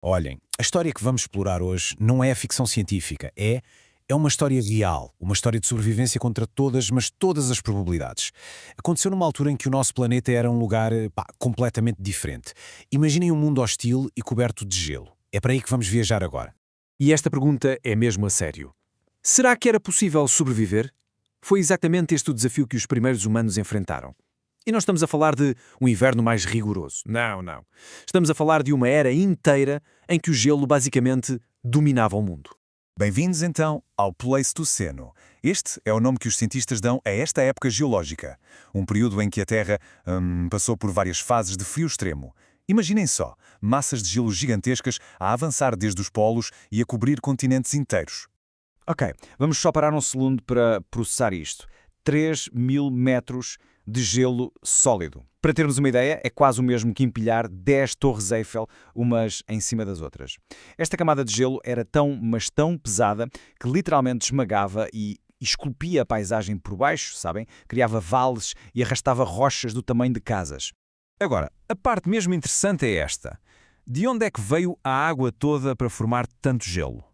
Olhem, a história que vamos explorar hoje não é ficção científica, é uma história real, uma história de sobrevivência contra todas, mas todas as probabilidades. Aconteceu numa altura em que o nosso planeta era um lugar, completamente diferente. Imaginem um mundo hostil e coberto de gelo. É para aí que vamos viajar agora. E esta pergunta é mesmo a sério. Será que era possível sobreviver? Foi exatamente este o desafio que os primeiros humanos enfrentaram. E não estamos a falar de um inverno mais rigoroso. Não, não. Estamos a falar de uma era inteira em que o gelo basicamente dominava o mundo. Bem-vindos então ao Pleistoceno. Este é o nome que os cientistas dão a esta época geológica, um período em que a Terra passou por várias fases de frio extremo. Imaginem só, massas de gelo gigantescas a avançar desde os polos e a cobrir continentes inteiros. Ok, vamos só parar um segundo para processar isto. 3.000 metros de gelo sólido. Para termos uma ideia, é quase o mesmo que empilhar 10 torres Eiffel, umas em cima das outras. Esta camada de gelo era tão, mas tão pesada, que literalmente esmagava e esculpia a paisagem por baixo, sabem? Criava vales e arrastava rochas do tamanho de casas. Agora, a parte mesmo interessante é esta. De onde é que veio a água toda para formar tanto gelo?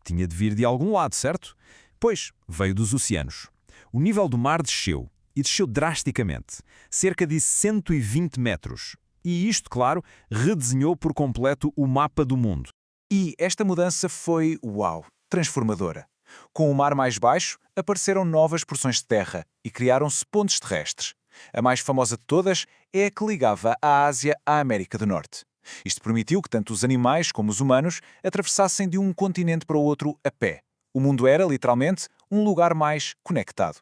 Tinha de vir de algum lado, certo? Pois, veio dos oceanos. O nível do mar desceu, e desceu drasticamente, cerca de 120 metros. E isto, claro, redesenhou por completo o mapa do mundo. E esta mudança foi, uau, transformadora. Com o mar mais baixo, apareceram novas porções de terra e criaram-se pontes terrestres. A mais famosa de todas é a que ligava a Ásia à América do Norte. Isto permitiu que tanto os animais como os humanos atravessassem de um continente para o outro a pé. O mundo era, literalmente, um lugar mais conectado.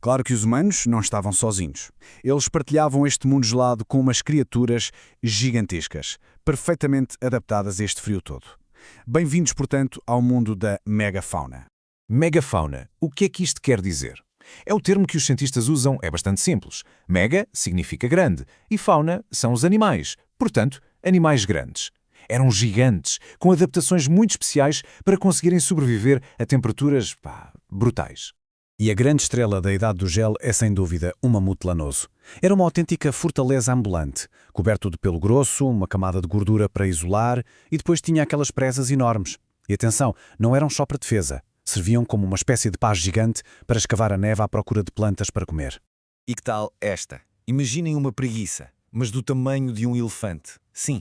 Claro que os humanos não estavam sozinhos. Eles partilhavam este mundo gelado com umas criaturas gigantescas, perfeitamente adaptadas a este frio todo. Bem-vindos, portanto, ao mundo da megafauna. Megafauna, o que é que isto quer dizer? É o termo que os cientistas usam, é bastante simples. Mega significa grande e fauna são os animais, portanto, animais grandes. Eram gigantes, com adaptações muito especiais para conseguirem sobreviver a temperaturas, brutais. E a grande estrela da Idade do Gelo é, sem dúvida, um mamute lanoso. Era uma autêntica fortaleza ambulante, coberto de pelo grosso, uma camada de gordura para isolar e depois tinha aquelas presas enormes. E atenção, não eram só para defesa. Serviam como uma espécie de pá gigante para escavar a neve à procura de plantas para comer. E que tal esta? Imaginem uma preguiça, mas do tamanho de um elefante. Sim,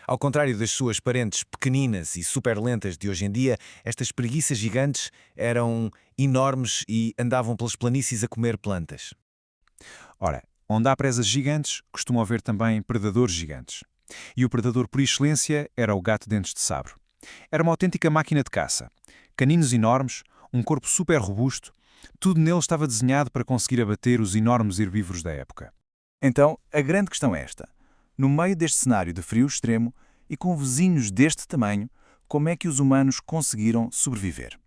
ao contrário das suas parentes pequeninas e super lentas de hoje em dia, estas preguiças gigantes eram enormes e andavam pelas planícies a comer plantas. Ora, onde há presas gigantes, costumam haver também predadores gigantes. E o predador por excelência era o gato-dentes de sabre. Era uma autêntica máquina de caça. Caninos enormes, um corpo super robusto, tudo nele estava desenhado para conseguir abater os enormes herbívoros da época. Então, a grande questão é esta. No meio deste cenário de frio extremo e com vizinhos deste tamanho, como é que os humanos conseguiram sobreviver?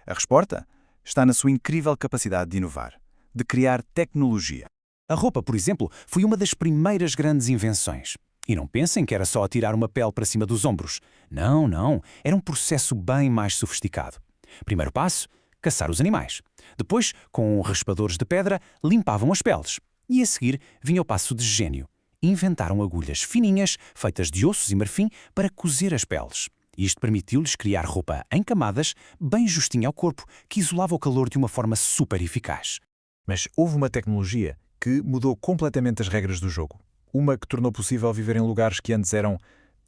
A resposta está na sua incrível capacidade de inovar, de criar tecnologia. A roupa, por exemplo, foi uma das primeiras grandes invenções. E não pensem que era só atirar uma pele para cima dos ombros. Não, não. Era um processo bem mais sofisticado. Primeiro passo, caçar os animais. Depois, com raspadores de pedra, limpavam as peles. E a seguir vinha o passo de gênio. Inventaram agulhas fininhas, feitas de ossos e marfim, para cozer as peles. Isto permitiu-lhes criar roupa em camadas, bem justinha ao corpo, que isolava o calor de uma forma super eficaz. Mas houve uma tecnologia que mudou completamente as regras do jogo. Uma que tornou possível viver em lugares que antes eram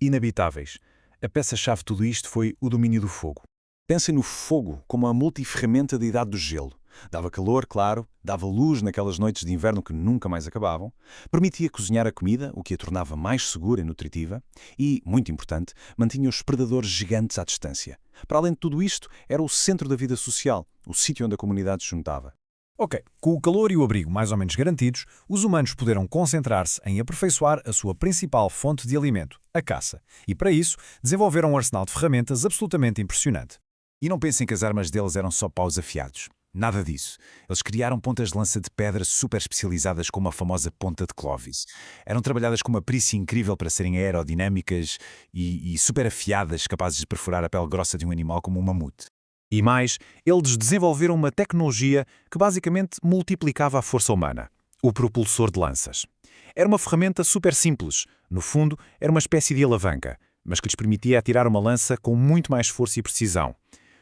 inabitáveis. A peça-chave de tudo isto foi o domínio do fogo. Pensem no fogo como a multiferramenta da Idade do Gelo. Dava calor, claro, dava luz naquelas noites de inverno que nunca mais acabavam, permitia cozinhar a comida, o que a tornava mais segura e nutritiva, e, muito importante, mantinha os predadores gigantes à distância. Para além de tudo isto, era o centro da vida social, o sítio onde a comunidade se juntava. Ok, com o calor e o abrigo mais ou menos garantidos, os humanos puderam concentrar-se em aperfeiçoar a sua principal fonte de alimento, a caça. E para isso, desenvolveram um arsenal de ferramentas absolutamente impressionante. E não pensem que as armas deles eram só paus afiados. Nada disso. Eles criaram pontas de lança de pedra super especializadas como a famosa ponta de Clovis. Eram trabalhadas com uma perícia incrível para serem aerodinâmicas e super afiadas, capazes de perfurar a pele grossa de um animal como um mamute. E mais, eles desenvolveram uma tecnologia que basicamente multiplicava a força humana. O propulsor de lanças. Era uma ferramenta super simples. No fundo, era uma espécie de alavanca. mas que lhes permitia atirar uma lança com muito mais força e precisão.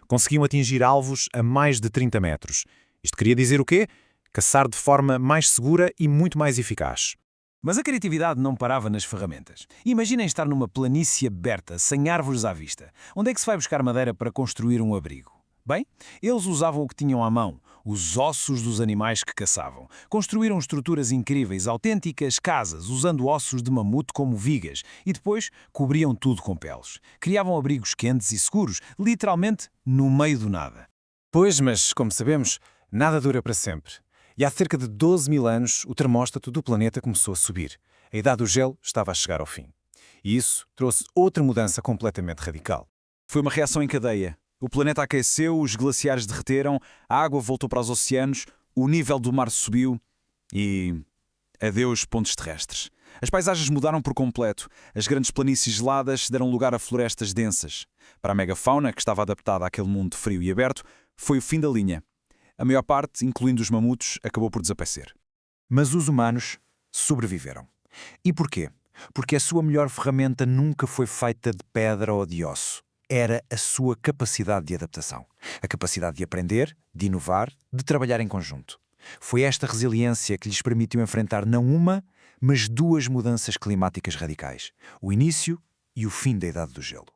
Conseguiam atingir alvos a mais de 30 metros. Isto queria dizer o quê? Caçar de forma mais segura e muito mais eficaz. Mas a criatividade não parava nas ferramentas. Imaginem estar numa planície aberta, sem árvores à vista. Onde é que se vai buscar madeira para construir um abrigo? Bem, eles usavam o que tinham à mão, os ossos dos animais que caçavam. Construíram estruturas incríveis, autênticas casas, usando ossos de mamute como vigas, e depois cobriam tudo com peles. Criavam abrigos quentes e seguros, literalmente no meio do nada. Pois, mas, como sabemos, nada dura para sempre. E há cerca de 12 mil anos, o termóstato do planeta começou a subir. A idade do gelo estava a chegar ao fim. E isso trouxe outra mudança completamente radical. Foi uma reação em cadeia. O planeta aqueceu, os glaciares derreteram, a água voltou para os oceanos, o nível do mar subiu e... adeus pontos terrestres. As paisagens mudaram por completo. As grandes planícies geladas deram lugar a florestas densas. Para a megafauna, que estava adaptada àquele mundo frio e aberto, foi o fim da linha. A maior parte, incluindo os mamutos, acabou por desaparecer. Mas os humanos sobreviveram. E porquê? Porque a sua melhor ferramenta nunca foi feita de pedra ou de osso. Era a sua capacidade de adaptação. A capacidade de aprender, de inovar, de trabalhar em conjunto. Foi esta resiliência que lhes permitiu enfrentar não uma, mas duas mudanças climáticas radicais. O início e o fim da Idade do Gelo.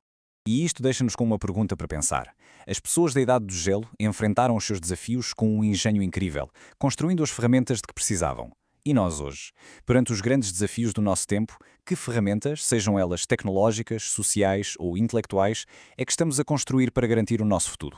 E isto deixa-nos com uma pergunta para pensar. As pessoas da Idade do Gelo enfrentaram os seus desafios com um engenho incrível, construindo as ferramentas de que precisavam. E nós hoje, perante os grandes desafios do nosso tempo, que ferramentas, sejam elas tecnológicas, sociais ou intelectuais, é que estamos a construir para garantir o nosso futuro?